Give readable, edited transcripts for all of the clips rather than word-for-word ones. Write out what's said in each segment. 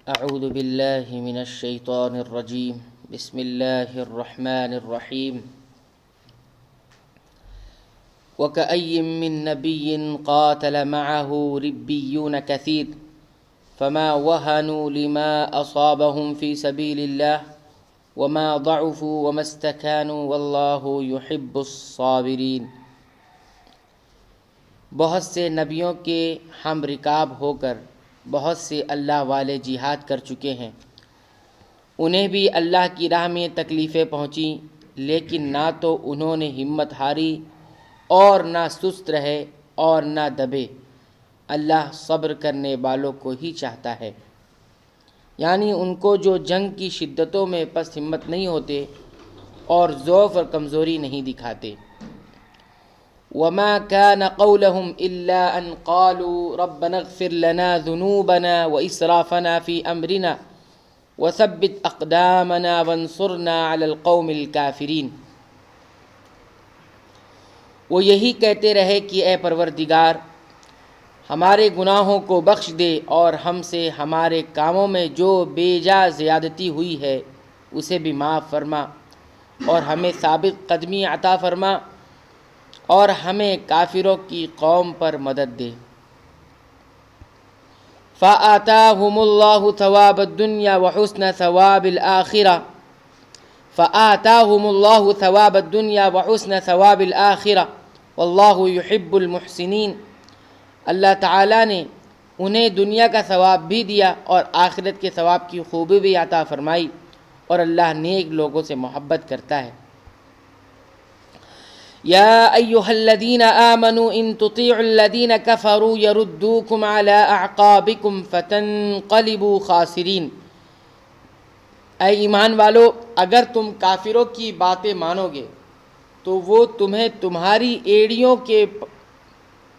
اعوذ باللہ من الشیطان الرجیم بسم اللہ الرحمن الرحیم وكأي من نبي قاتل معه ربيون كثير فما وهنوا لما أصابهم في سبيل الله وما ضعفوا وما استكانوا والله يحب الصابرين۔ بہت سے نبیوں کے ہم رکاب ہو کر بہت سے اللہ والے جہاد کر چکے ہیں، انہیں بھی اللہ کی راہ میں تکلیفیں پہنچیں، لیکن نہ تو انہوں نے ہمت ہاری اور نہ سست رہے اور نہ دبے۔ اللہ صبر کرنے والوں کو ہی چاہتا ہے، یعنی ان کو جو جنگ کی شدتوں میں پس ہمت نہیں ہوتے اور ضعف اور کمزوری نہیں دکھاتے۔ وما كان قولهم إلا أن قالوا ربنا اغفر لنا ذنوبنا وإسرافنا في أمرنا وثبت أقدامنا وانصرنا على القوم الكافرين۔ وہ یہی کہتے رہے کہ اے پروردگار، ہمارے گناہوں کو بخش دے اور ہم سے ہمارے کاموں میں جو بے جا زیادتی ہوئی ہے اسے بھی معاف فرما، اور ہمیں ثابت قدمی عطا فرما، اور ہمیں کافروں کی قوم پر مدد دے۔ فآتاہم اللہ ثواب الدنیا وحسن ثواب الآخرہ فآتاہم اللہ ثواب الدنیا وحسن ثواب الآخرہ واللہ یحب المحسنین۔ اللہ تعالیٰ نے انہیں دنیا کا ثواب بھی دیا اور آخرت کے ثواب کی خوبی بھی عطا فرمائی، اور اللہ نیک لوگوں سے محبت کرتا ہے۔ یا ایہا الذین آمنوا ان تطیعوا الذین کفروا یردوکم علی اعقابکم فتنقلبوا خاسرین۔ اے ایمان والو، اگر تم کافروں کی باتیں مانو گے تو وہ تمہیں تمہاری ایڑیوں کے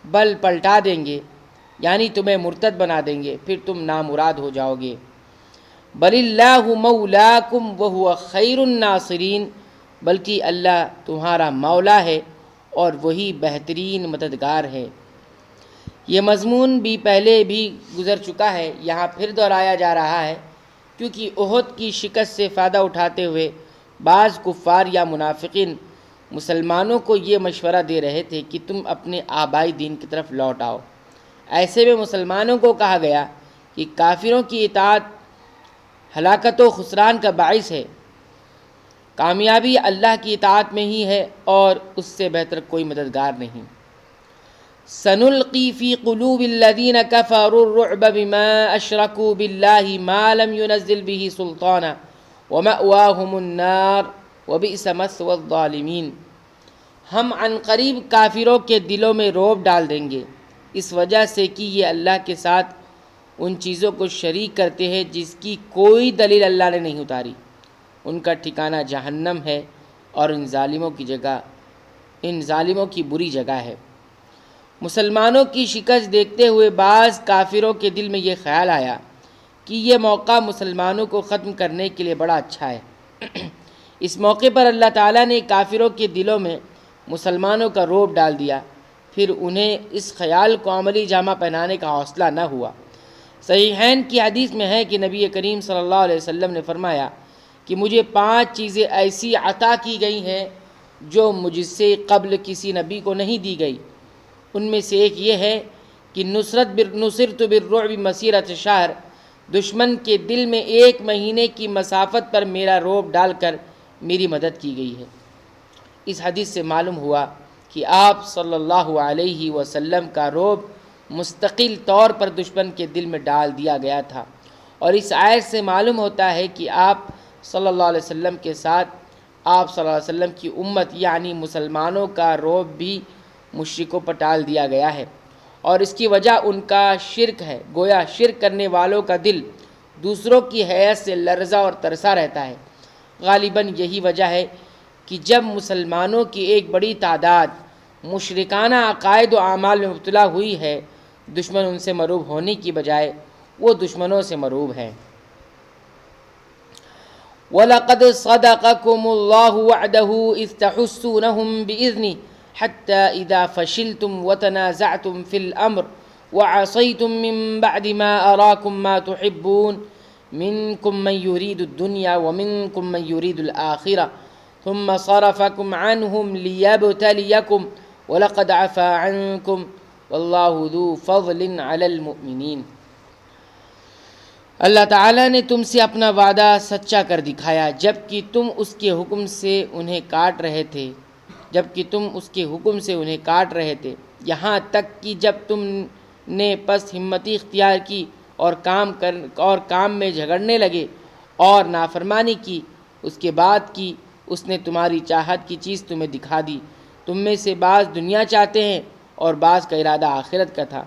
بل پلٹا دیں گے، یعنی تمہیں مرتد بنا دیں گے، پھر تم نامراد ہو جاؤ گے۔ بل اللہ مولاکم وہو خیر الناصرین، بلکہ اللہ تمہارا مولا ہے اور وہی بہترین مددگار ہے۔ یہ مضمون بھی پہلے بھی گزر چکا ہے، یہاں پھر دہرایا جا رہا ہے، کیونکہ احد کی شکست سے فائدہ اٹھاتے ہوئے بعض کفار یا منافقین مسلمانوں کو یہ مشورہ دے رہے تھے کہ تم اپنے آبائی دین کی طرف لوٹ آؤ۔ ایسے میں مسلمانوں کو کہا گیا کہ کافروں کی اطاعت ہلاکت و خسران کا باعث ہے، کامیابی اللہ کی اطاعت میں ہی ہے اور اس سے بہتر کوئی مددگار نہیں۔ سنلقی فی قلوب الذین کفروا الرعب بما اشرکوا باللہ ما لم ينزل به سلطانا ومأواہم النار وبئس مثوى الظالمین۔ ہم عن قریب کافروں کے دلوں میں رعب ڈال دیں گے، اس وجہ سے کہ یہ اللہ کے ساتھ ان چیزوں کو شریک کرتے ہیں جس کی کوئی دلیل اللہ نے نہیں اتاری۔ ان کا ٹھکانہ جہنم ہے اور ان ظالموں کی بری جگہ ہے۔ مسلمانوں کی شکست دیکھتے ہوئے بعض کافروں کے دل میں یہ خیال آیا کہ یہ موقع مسلمانوں کو ختم کرنے کے لیے بڑا اچھا ہے۔ اس موقع پر اللہ تعالیٰ نے کافروں کے دلوں میں مسلمانوں کا رعب ڈال دیا، پھر انہیں اس خیال کو عملی جامہ پہنانے کا حوصلہ نہ ہوا۔ صحیحین کی حدیث میں ہے کہ نبی کریم صلی اللہ علیہ وسلم نے فرمایا کہ مجھے 5 چیزیں ایسی عطا کی گئی ہیں جو مجھ سے قبل کسی نبی کو نہیں دی گئی۔ ان میں سے ایک یہ ہے کہ نصرت بالرعب مسیرۃ شہر، دشمن کے دل میں 1 مہینے کی مسافت پر میرا رعب ڈال کر میری مدد کی گئی ہے۔ اس حدیث سے معلوم ہوا کہ آپ صلی اللہ علیہ وسلم کا رعب مستقل طور پر دشمن کے دل میں ڈال دیا گیا تھا، اور اس آیت سے معلوم ہوتا ہے کہ آپ صلی اللہ علیہ وسلم کے ساتھ آپ صلی اللہ علیہ وسلم کی امت یعنی مسلمانوں کا رعب بھی مشرکوں پر ڈال دیا گیا ہے، اور اس کی وجہ ان کا شرک ہے۔ گویا شرک کرنے والوں کا دل دوسروں کی حیثیت سے لرزا اور ترسا رہتا ہے۔ غالباً یہی وجہ ہے کہ جب مسلمانوں کی ایک بڑی تعداد مشرکانہ عقائد و اعمال میں مبتلا ہوئی ہے، دشمن ان سے مرعوب ہونے کی بجائے وہ دشمنوں سے مرعوب ہیں۔ وَلَقَدْ صَدَقَكُمُ اللَّهُ وَعْدَهُ إِذْ تَحُسُّونَهُم بِإِذْنِهِ حَتَّى إِذَا فَشِلْتُمْ وَتَنَازَعْتُمْ فِي الْأَمْرِ وَعَصَيْتُم مِّن بَعْدِ مَا أَرَاكُم مَّا تُحِبُّونَ منکم من یرید الدنیا ومنکم من یرید الآخرہ ثم صرفکم عنہم لیبتلیکم وَلَقَدْ عَفَا عَنْكُمْ وَاللَّهُ ذُو فَضْلٍ عَلَى الْمُؤْمِنِينَ۔ اللہ تعالیٰ نے تم سے اپنا وعدہ سچا کر دکھایا جب کہ تم اس کے حکم سے انہیں کاٹ رہے تھے یہاں تک کہ جب تم نے پس ہمتی اختیار کی اور کام میں جھگڑنے لگے اور نافرمانی کی، اس کے بعد کی اس نے تمہاری چاہت کی چیز تمہیں دکھا دی۔ تم میں سے بعض دنیا چاہتے ہیں اور بعض کا ارادہ آخرت کا تھا،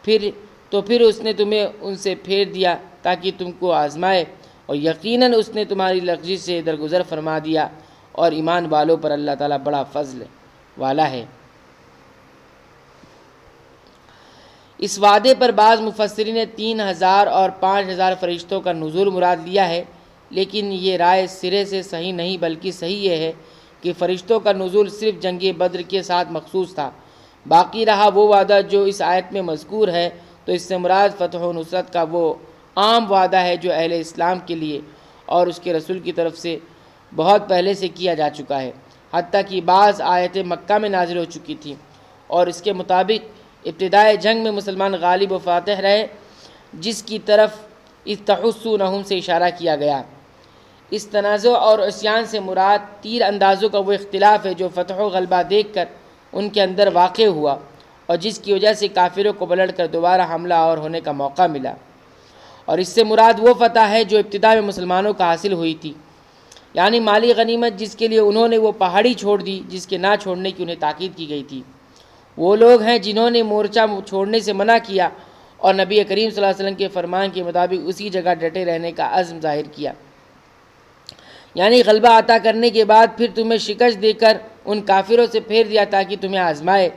پھر اس نے تمہیں ان سے پھیر دیا تاکہ تم کو آزمائے، اور یقیناً اس نے تمہاری لغزش سے درگزر فرما دیا، اور ایمان والوں پر اللہ تعالیٰ بڑا فضل والا ہے۔ اس وعدے پر بعض مفسرین نے 3000 اور 5000 فرشتوں کا نزول مراد لیا ہے، لیکن یہ رائے سرے سے صحیح نہیں، بلکہ صحیح یہ ہے کہ فرشتوں کا نزول صرف جنگ بدر کے ساتھ مخصوص تھا۔ باقی رہا وہ وعدہ جو اس آیت میں مذکور ہے تو اس سے مراد فتح و نصرت کا وہ عام وعدہ ہے جو اہل اسلام کے لیے اور اس کے رسول کی طرف سے بہت پہلے سے کیا جا چکا ہے، حتیٰ کہ بعض آیتیں مکہ میں نازل ہو چکی تھیں، اور اس کے مطابق ابتدائے جنگ میں مسلمان غالب و فاتح رہے، جس کی طرف اس تحسونہم سے اشارہ کیا گیا۔ اس تنازع اور عصیان سے مراد تیر اندازوں کا وہ اختلاف ہے جو فتح و غلبہ دیکھ کر ان کے اندر واقع ہوا، اور جس کی وجہ سے کافروں کو پلٹ کر دوبارہ حملہ اور ہونے کا موقع ملا، اور اس سے مراد وہ فتح ہے جو ابتدا میں مسلمانوں کا حاصل ہوئی تھی، یعنی مالی غنیمت جس کے لیے انہوں نے وہ پہاڑی چھوڑ دی جس کے نہ چھوڑنے کی انہیں تاکید کی گئی تھی۔ وہ لوگ ہیں جنہوں نے مورچہ چھوڑنے سے منع کیا اور نبی کریم صلی اللہ علیہ وسلم کے فرمان کے مطابق اسی جگہ ڈٹے رہنے کا عزم ظاہر کیا، یعنی غلبہ عطا کرنے کے بعد پھر تمہیں شکست دے کر ان کافروں سے پھیر دیا تاکہ تمہیں آزمائے۔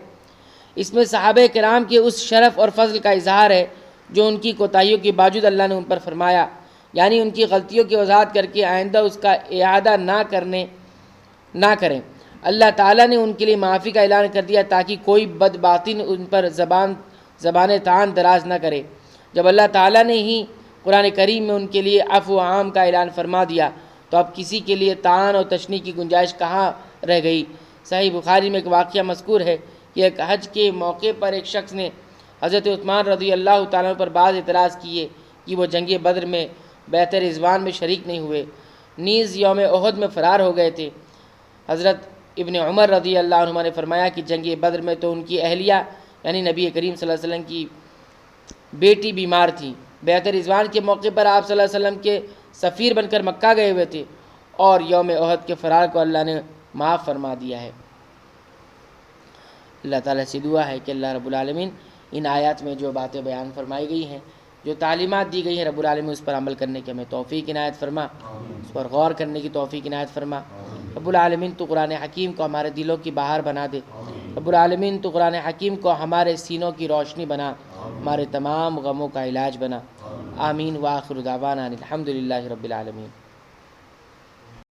اس میں صحابہ کرام کے اس شرف اور فضل کا اظہار ہے جو ان کی کوتاہیوں کے باوجود اللہ نے ان پر فرمایا، یعنی ان کی غلطیوں کی وضاحت کر کے آئندہ اس کا اعادہ نہ کریں۔ اللہ تعالیٰ نے ان کے لیے معافی کا اعلان کر دیا تاکہ کوئی بد باطن ان پر زبان طعن دراز نہ کرے۔ جب اللہ تعالیٰ نے ہی قرآن کریم میں ان کے لیے عفو عام کا اعلان فرما دیا تو اب کسی کے لیے طعن اور تشنیع کی گنجائش کہاں رہ گئی۔ صحیح بخاری میں ایک واقعہ مذکور ہے کہ ایک حج کے موقع پر ایک شخص نے حضرت عثمان رضی اللہ تعالیٰ پر بعض اعتراض کیے کہ وہ جنگ بدر میں بیعت رضوان میں شریک نہیں ہوئے، نیز یوم احد میں فرار ہو گئے تھے۔ حضرت ابن عمر رضی اللہ عنہما نے فرمایا کہ جنگ بدر میں تو ان کی اہلیہ یعنی نبی کریم صلی اللہ علیہ وسلم کی بیٹی بیمار تھی، بیعت رضوان کے موقع پر آپ صلی اللہ علیہ وسلم کے سفیر بن کر مکہ گئے ہوئے تھے، اور یوم احد کے فرار کو اللہ نے معاف فرما دیا ہے۔ اللہ تعالیٰ سے دعا ہے کہ اللہ رب العالمین ان آیات میں جو باتیں بیان فرمائی گئی ہیں، جو تعلیمات دی گئی ہیں، رب العالمین اس پر عمل کرنے کی ہمیں توفیق عنایت فرما، اس پر غور کرنے کی توفیق عنایت فرما۔ رب العالمین تو قرآن حکیم کو ہمارے دلوں کی بہار بنا دے، رب العالمین تو قرآن حکیم کو ہمارے سینوں کی روشنی بنا، ہمارے تمام غموں کا علاج بنا۔ آمین۔ وآخر دعوانا الحمدللہ رب العالمین۔